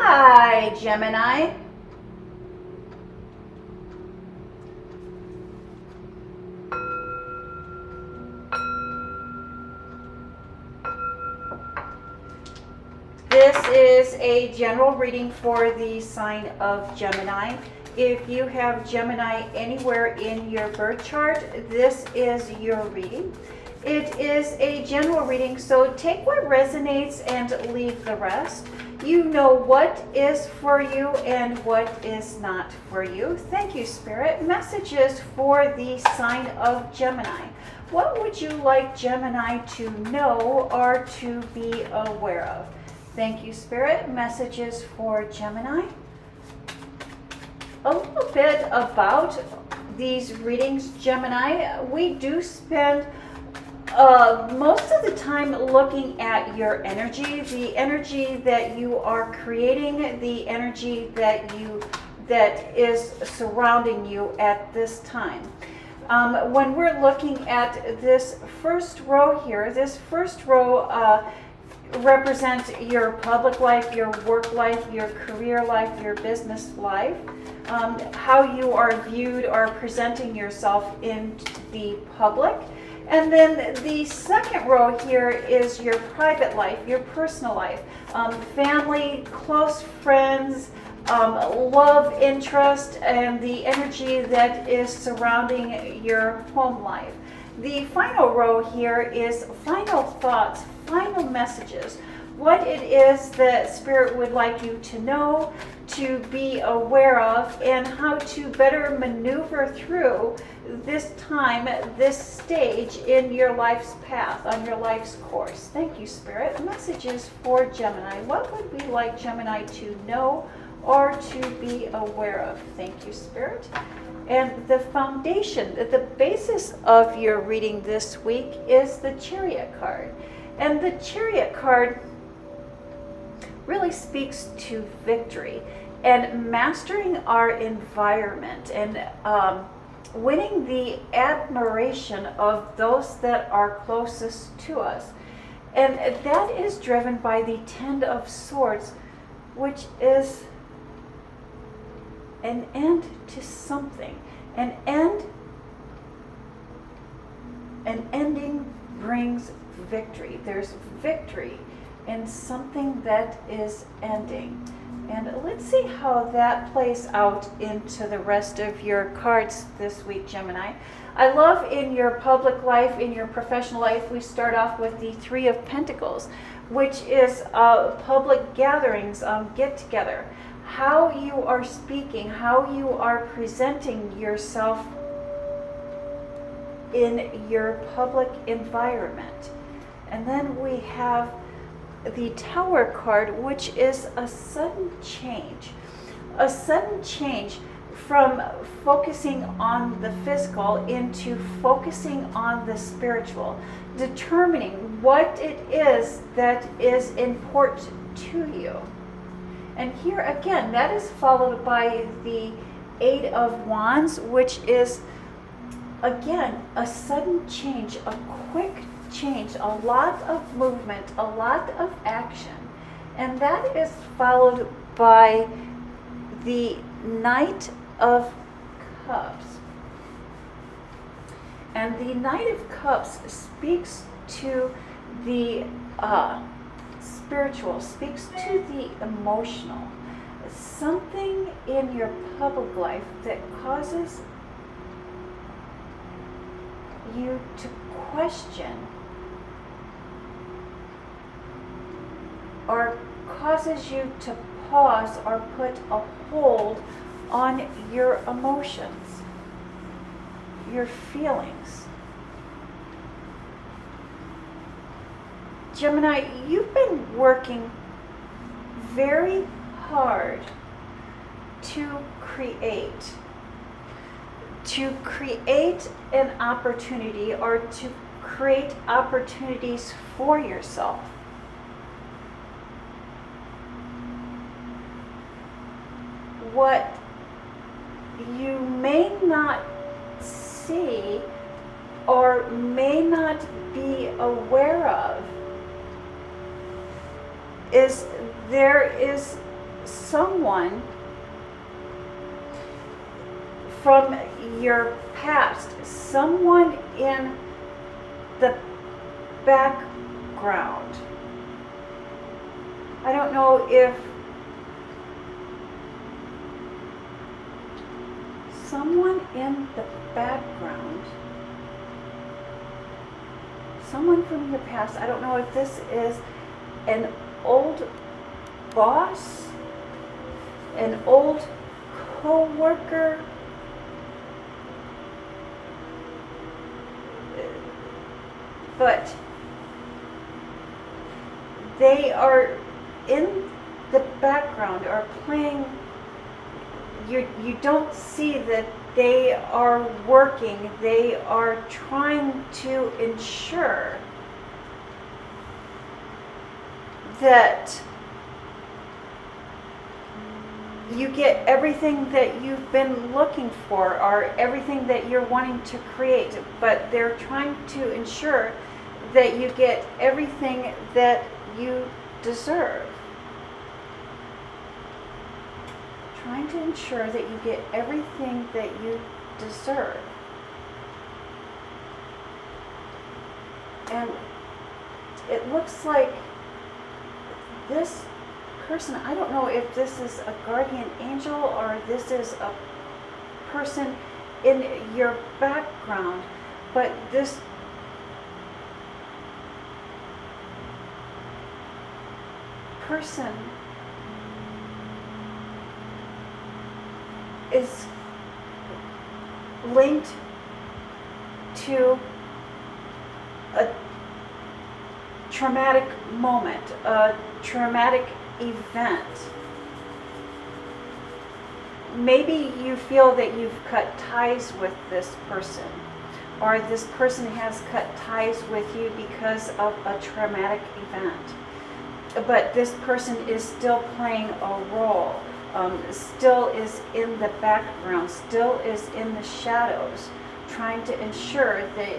Hi, Gemini. This is a general reading for the sign of Gemini. If you have Gemini anywhere in your birth chart, this is your reading. It is a general reading, so take what resonates and leave the rest. You know what is for you and what is not for you. Thank you, Spirit. Messages for the sign of Gemini. What would you like Gemini to know or to be aware of? Thank you, Spirit. Messages for Gemini. A little bit about these readings, Gemini. We do spend most of the time looking at your energy, the energy that you are creating, the energy that is surrounding you at this time. When we're looking at this first row here, this first row represents your public life, your work life, your career life, your business life, how you are viewed or presenting yourself in the public. And then the second row here is your private life, your personal life, family, close friends, love interest, and the energy that is surrounding your home life. The final row here is final thoughts, final messages, what it is that Spirit would like you to know, to be aware of, and how to better maneuver through this time, this stage in your life's path, on your life's course. Thank you, Spirit. Messages for Gemini. What would we like Gemini to know or to be aware of? Thank you, Spirit. And the foundation, the basis of your reading this week is the Chariot card. And the Chariot card really speaks to victory and mastering our environment and winning the admiration of those that are closest to us. And that is driven by the Ten of Swords, which is an end to something. An ending brings victory. There's victory in something that is ending. And let's see how that plays out into the rest of your cards this week, Gemini. I love in your public life, in your professional life, we start off with the Three of Pentacles, which is public gatherings, get together. How you are speaking, how you are presenting yourself in your public environment. And then we have the Tower card, which is a sudden change from focusing on the physical into focusing on the spiritual, determining what it is that is important to you. And here again, that is followed by the Eight of Wands, which is again a sudden change, a quick change, a lot of movement, a lot of action. And that is followed by the Knight of Cups. And the Knight of Cups speaks to the spiritual, speaks to the emotional. Something in your public life that causes you to question or causes you to pause or put a hold on your emotions, your feelings. Gemini, you've been working very hard to create an opportunity or to create opportunities for yourself. What you may not see or may not be aware of is there is someone from your past, someone in the background. I don't know if someone in the background, someone from your past, I don't know if this is an old boss, an old co-worker, but they are in the background, are playing. You don't see that they are working. They are trying to ensure that you get everything that you've been looking for, or everything that you're wanting to create, but they're trying to ensure that you get everything that you deserve. Trying to ensure that you get everything that you deserve. And it looks like this person, I don't know if this is a guardian angel or this is a person in your background, but this person is linked to a traumatic moment, a traumatic event. Maybe you feel that you've cut ties with this person, or this person has cut ties with you because of a traumatic event. But this person is still playing a role, still is in the background, still is in the shadows, trying to ensure that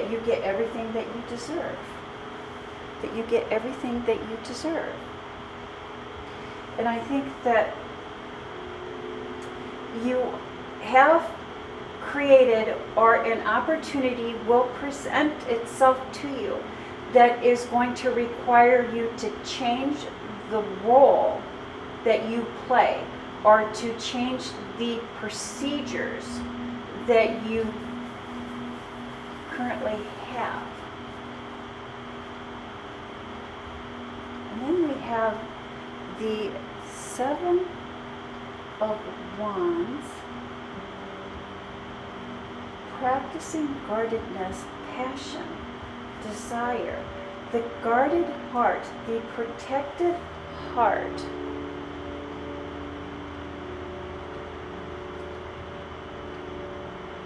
you get everything that you deserve. That you get everything that you deserve. And I think that you have created, or an opportunity will present itself to you that is going to require you to change the role that you play, or to change the procedures that you currently have. And then we have the Seven of Wands, practicing guardedness, passion, desire, the guarded heart, the protected heart.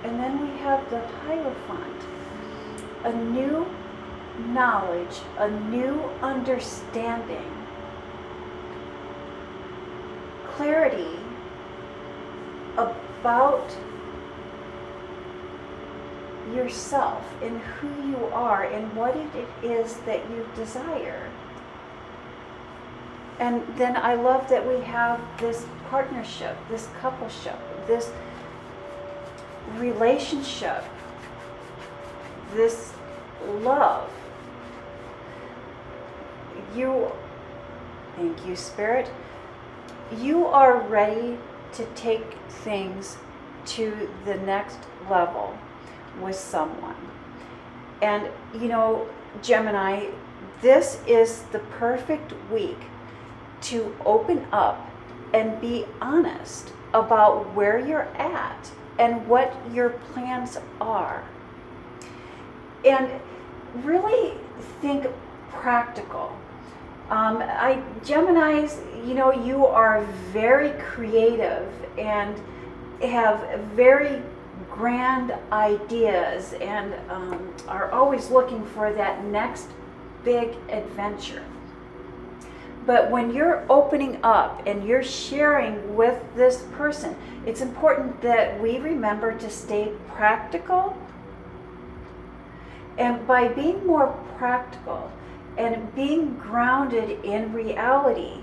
And then we have the Hierophant, a new knowledge, a new understanding, clarity about yourself and who you are and what it is that you desire. And then I love that we have this partnership, this coupleship, this relationship, this love. Thank you, Spirit. You are ready to take things to the next level with someone. And you know, Gemini, this is the perfect week to open up and be honest about where you're at and what your plans are. And really think practical. Geminis, you know, you are very creative and have very grand ideas and are always looking for that next big adventure. But when you're opening up and you're sharing with this person, it's important that we remember to stay practical. And by being more practical, and being grounded in reality.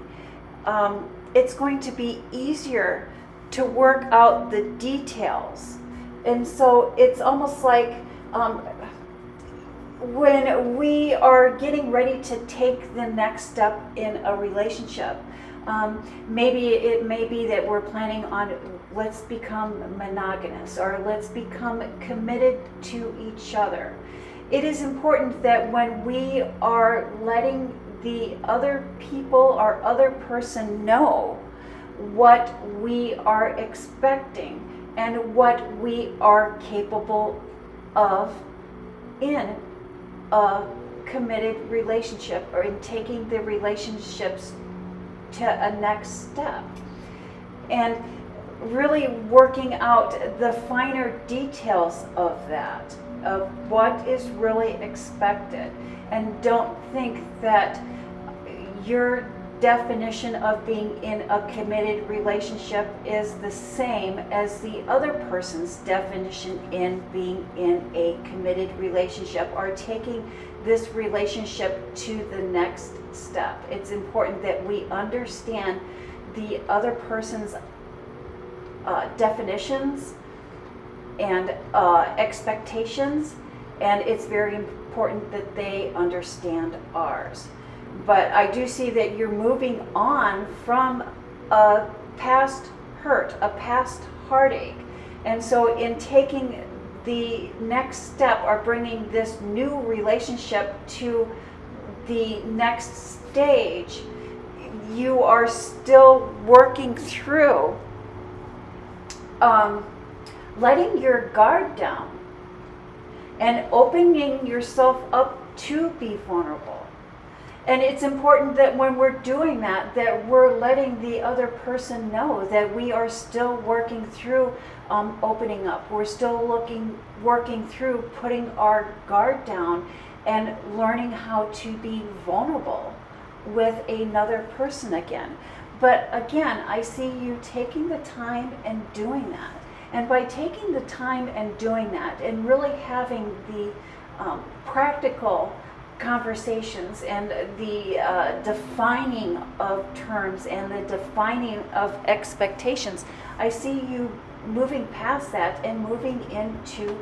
It's going to be easier to work out the details. And so it's almost like when we are getting ready to take the next step in a relationship, maybe it may be that we're planning on, let's become monogamous, or let's become committed to each other. It is important that when we are letting the other people or other person know what we are expecting and what we are capable of in a committed relationship, or in taking the relationships to a next step, and really working out the finer details of that, of what is really expected. And don't think that your definition of being in a committed relationship is the same as the other person's definition in being in a committed relationship, or taking this relationship to the next step. It's important that we understand the other person's definitions and expectations, and it's very important that they understand ours. But I do see that you're moving on from a past hurt, a past heartache. And so in taking the next step, or bringing this new relationship to the next stage, you are still working through letting your guard down and opening yourself up to be vulnerable. And it's important that when we're doing that, that we're letting the other person know that we are still working through opening up. We're still working through putting our guard down and learning how to be vulnerable with another person again. But again, I see you taking the time and doing that. And by taking the time and doing that, and really having the practical conversations and the defining of terms and the defining of expectations, I see you moving past that and moving into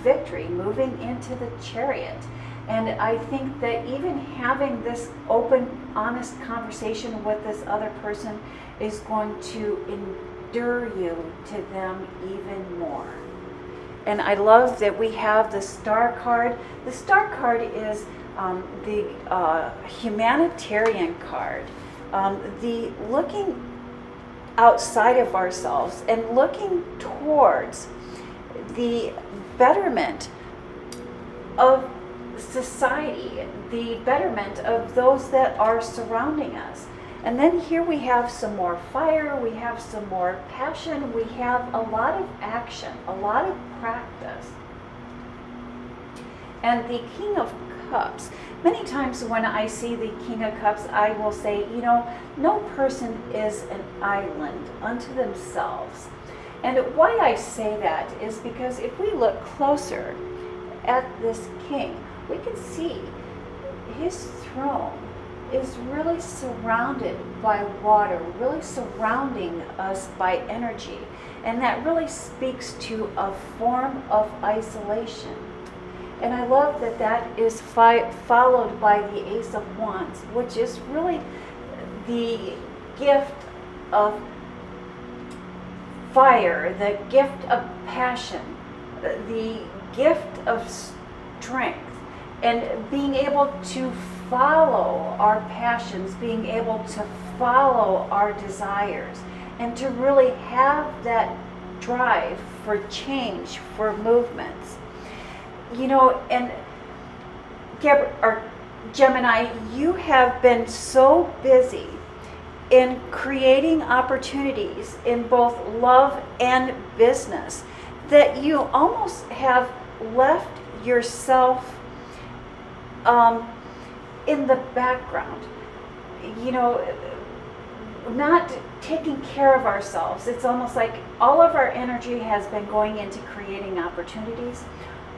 victory, moving into the Chariot. And I think that even having this open, honest conversation with this other person is going to endear you to them even more. And I love that we have the Star card. The Star card is the humanitarian card, the looking outside of ourselves and looking towards the betterment of society, the betterment of those that are surrounding us. And then here we have some more fire, we have some more passion, we have a lot of action, a lot of practice. And the King of Cups, many times when I see the King of Cups, I will say, you know, no person is an island unto themselves. And why I say that is because if we look closer at this king, we can see his throne is really surrounded by water, really surrounding us by energy. And that really speaks to a form of isolation. And I love that that is followed by the Ace of Wands, which is really the gift of fire, the gift of passion, the gift of strength, and being able to follow our passions, being able to follow our desires, and to really have that drive for change, for movements. You know, and Gemini, you have been so busy in creating opportunities in both love and business that you almost have left yourself in the background, you know, not taking care of ourselves. It's almost like all of our energy has been going into creating opportunities,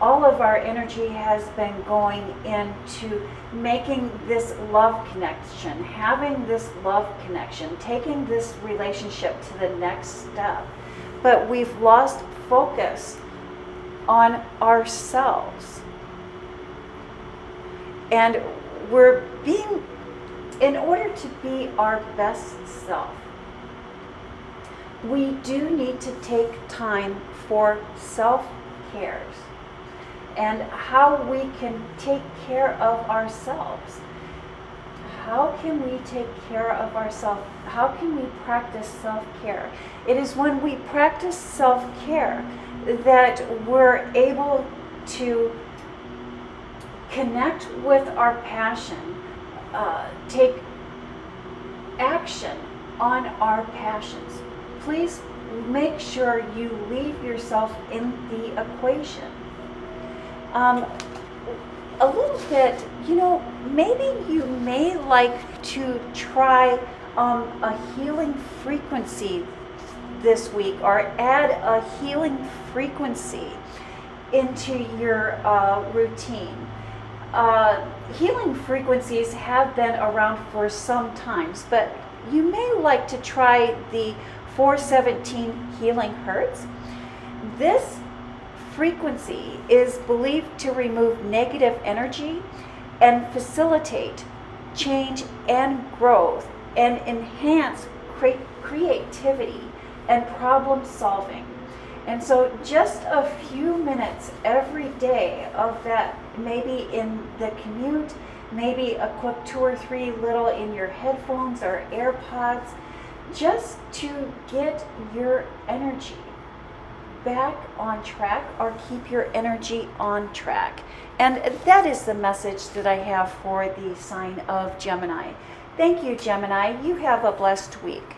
all of our energy has been going into making this love connection, having this love connection, taking this relationship to the next step. But we've lost focus on ourselves. And in order to be our best self, we do need to take time for self-cares and how we can take care of ourselves. How can we take care of ourselves? How can we practice self-care? It is when we practice self-care that we're able to connect with our passion, take action on our passions. Please make sure you leave yourself in the equation. A little bit, maybe you may like to try a healing frequency this week, or add a healing frequency into your routine. Healing frequencies have been around for some times, but you may like to try the 417 healing hertz. This frequency is believed to remove negative energy and facilitate change and growth and enhance creativity and problem solving. And so just a few minutes every day of that, maybe in the commute, maybe a quick 2 or 3 little in your headphones or AirPods, just to get your energy back on track, or keep your energy on track. And that is the message that I have for the sign of Gemini. Thank you, Gemini. You have a blessed week.